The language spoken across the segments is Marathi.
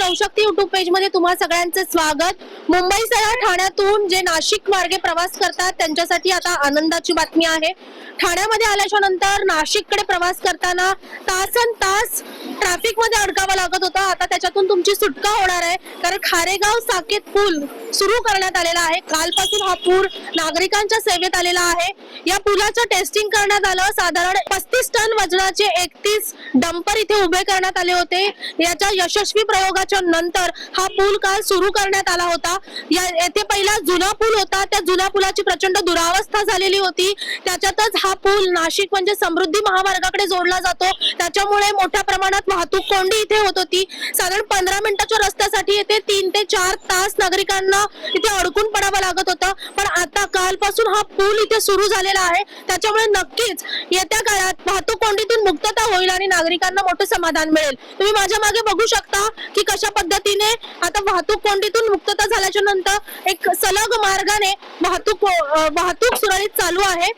नवशक्ती युट्यूब पेज मध्ये तुम्हा सगळ्यांचे स्वागत। मुंबईसह ठाण्यातून जे नाशिक मार्गे प्रवास करतात त्यांच्यासाठी आता आनंदाची बातमी आहे। ठाण्यामध्ये आल्याच्या नंतर नाशिककडे प्रवास करताना तासनतास ट्रॅफिक मध्ये अडकावं लागत होतं। आता त्याच्यातून तुमची सुटका होणार आहे, कारण खारेगाव साकेत पूल सुरू करण्यात आलेला आहे। कालपासून हा पूल नागरिकांच्या सेवेत आलेला आहे। या पुलाचं टेस्टिंग करण्यात आलं। साधारण 35 टन वजनाचे 31 डंपर इथे उभे करण्यात आले होते। याच्या यशस्वी प्रयोगाच्या नंतर हा पूल काल सुरू करण्यात आला होता। येथे पहिला जुना पूल होता, त्या जुन्या पुलाची प्रचंड दुरावस्था झालेली होती। त्याच्यातच हा पूल नाशिक म्हणजे समृद्धी महामार्गाकडे जोडला जातो, त्याच्यामुळे मोठ्या प्रमाणात वाहतूक कोंडी इथे होत होती। साधारण 15 मिनिटाच्या रस्त्यासाठी येथे 3 ते 4 तास नागरिकांना इथे अडकून पडावं लागत होतं। पण आता कालपासून हा पूल इथे सुरू झालेला आहे, त्याच्यामुळे नक्कीच येत्या काळात वाहतूक कोंडीतून मुक्तता होईल आणि नागरिकांना मोठं समाधान मिळेल। तुम्ही माझ्या मागे बघू शकता की कशा पद्धतीने आता वाहतूक कोंडीतून मुक्तता झाल्याच्या नंतर एक सलग मार्गाने वाहतूक सुरळीत चालू आहे।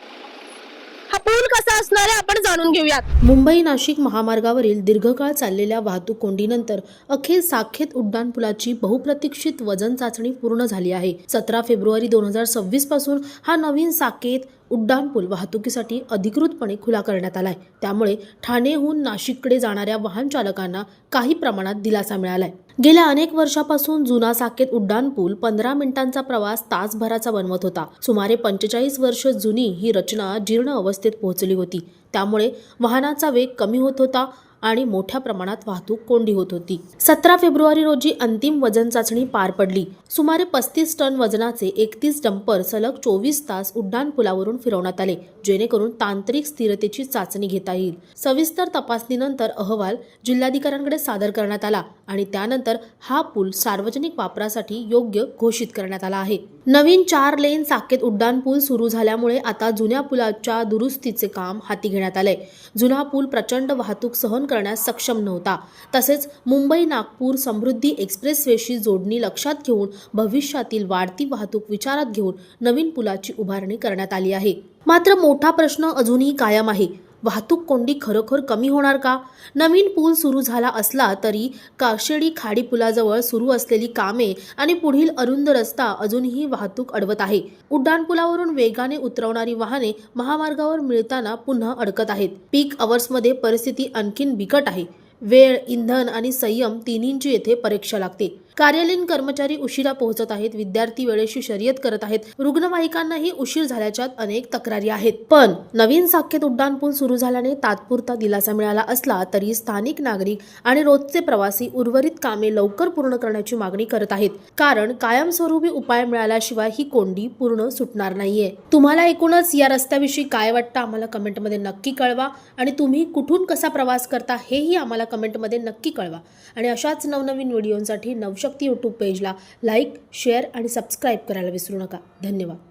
हा पूल कसा असणार आहे आपण जाणून घेऊयात। मुंबई नाशिक महामार्गावरील दीर्घकाळ चाललेल्या वाहतूक कोंडीनंतर अखेर साकेत उड्डाणपुलाची बहुप्रतीक्षित वजन चाचणी पूर्ण झाली आहे। 17 फेब्रुवारी 2026 पासून हा नवीन साकेत उड्डाणपूल वाहतुकीसाठी अधिकृतपणे खुला करण्यात आलाय। त्यामुळे ठाणेहून नाशिककडे जाणाऱ्या वाहन चालकांना काही प्रमाणात दिलासा मिळालाय। गेल्या अनेक वर्षापासून जुना साकेत उड्डाणपूल 15 मिनिटांचा प्रवास तासभराचा बनवत होता। सुमारे 45 वर्ष जुनी ही रचना जीर्ण अवस्थेत पोहोचली होती, त्यामुळे वाहनाचा वेग कमी होत होता आणि मोठ्या प्रमाणात वाहतूक कोंडी होत होती। 17 फेब्रुवारी रोजी अंतिम वजन चाचणी पार पडली। सुमारे 35 टन वजनाचे 31 डंपर सलग 24 तास उड्डाणपुलावरून फिरवण्यात आले, जेणेकरून तांत्रिक स्थिरतेची चाचणी घेता येईल। सविस्तर तपासणीनंतर अहवाल जिल्हाधिकाऱ्यांकडे सादर करण्यात आला आणि त्यानंतर हा पूल सार्वजनिक वापरासाठी योग्य घोषित करण्यात आला आहे। नवीन 4 लेन साकेत उड्डाणपूल सुरू झाल्यामुळे आता जुन्या पुलाच्या दुरुस्तीचे काम हाती घेण्यात आले। जुना पूल प्रचंड वाहतूक सहन करण्यास सक्षम नव्हता। तसेच मुंबई नागपूर समृद्धी एक्सप्रेसवेशी जोडणी लक्षात घेऊन भविष्यातील वाढती वाहतूक विचारात घेऊन नवीन पुलाची उभारणी करण्यात आली आहे। मात्र मोठा प्रश्न अजूनही कायम आहे, वाहतूक कोंडी खरोखर कमी होणार का? नवीन पूल सुरू झाला असला तरी काशेडी खाडी पुलाजवळ सुरू असलेली कामे आणि पुढील अरुंद रस्ता अजूनही वाहतूक अडवत आहे। उड्डाणपुलावरून वेगाने उतरवणारी वाहने महामार्गावर मिळताना पुन्हा अडकत आहेत। पीक अवर्समध्ये परिस्थिती आणखीन बिकट आहे। वेळ, इंधन आणि संयम तिन्हींची येथे परीक्षा लागते। कार्यालयीन कर्मचारी उशिरा पोहोचत आहेत, विद्यार्थी वेळेशी शर्यत करत आहेत, रुग्णवाहिकांनाही उशीर झाल्याच्या अनेक तक्रारी आहेत। पण नवीन साकेत उड्डाणपूल सुरू झाल्याने तात्पुरता दिलासा मिळाला असला तरी स्थानिक नागरिक आणि रोजचे प्रवासी उर्वरित कामे लवकर पूर्ण करण्याची मागणी करत आहेत, कारण कायमस्वरूपी उपाय मिळाल्याशिवाय ही कोंडी पूर्ण सुटणार नाहीये। तुम्हाला एकूणच या रस्त्याविषयी काय वाटतं आम्हाला कमेंटमध्ये नक्की कळवा आणि तुम्ही कुठून कसा प्रवास करता हेही आम्हाला कमेंटमध्ये नक्की कळवा। आणि अशाच नवनवीन व्हिडिओंसाठी नवशक्ती यूट्यूब पेजला लाईक, शेअर आणि सबस्क्राईब करायला विसरू नका। धन्यवाद।